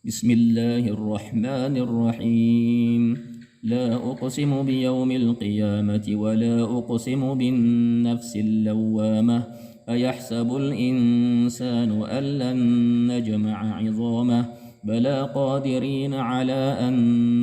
بسم الله الرحمن الرحيم. لا أقسم بيوم القيامة ولا أقسم بالنفس اللوامة. أيحسب الإنسان أن لن نجمع عظامه بلى قادرين على أن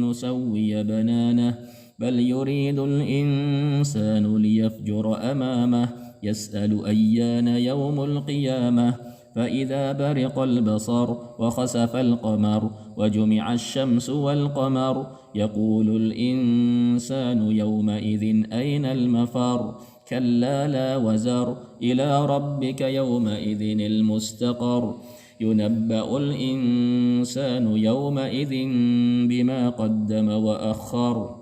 نسوي بنانه بل يريد الإنسان ليفجر أمامه يسأل أيان يوم القيامة فإذا برق البصر وخسف القمر وجمع الشمس والقمر يقول الإنسان يومئذ أين المفر كلا لا وزر إلى ربك يومئذ المستقر ينبأ الإنسان يومئذ بما قدم وأخر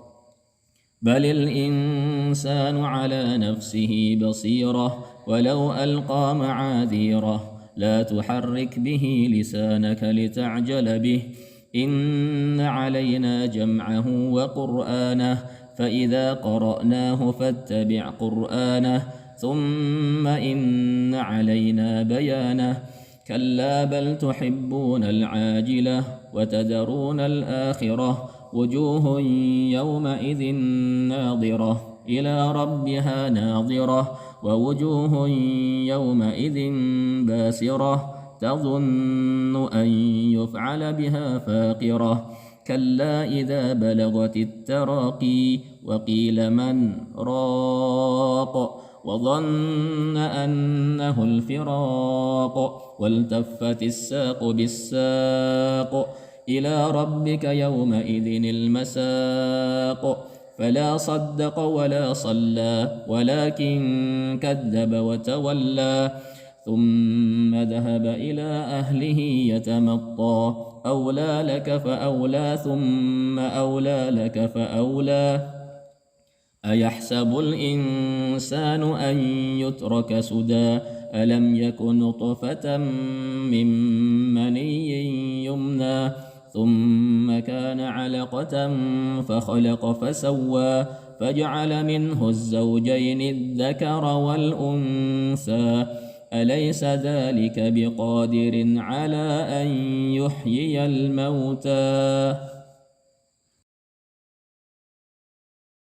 بل الإنسان على نفسه بصيرة ولو ألقى معاذيره لا تحرك به لسانك لتعجل به إن علينا جمعه وقرآنه فإذا قرأناه فاتبع قرآنه ثم إن علينا بيانه كلا بل تحبون العاجلة وتذرون الآخرة وجوه يومئذ ناظرة إلى ربها ناظرة ووجوه يومئذ باسرة تظن أن يفعل بها فاقرة كلا إذا بلغت التراقي وقيل من راق وظن أنه الفراق والتفت الساق بالساق إلى ربك يومئذ المساق فلا صدق ولا صلى ولكن كذب وتولى ثم ذهب إلى أهله يتمطى أولى لك فأولى ثم أولى لك فأولى أيحسب الإنسان أن يترك سدى ألم يك نطفة من مني يمنى ثم كان علقة فخلق فسوى فجعل منه الزوجين الذكر والأنثى أليس ذلك بقادر على أن يحيي الموتى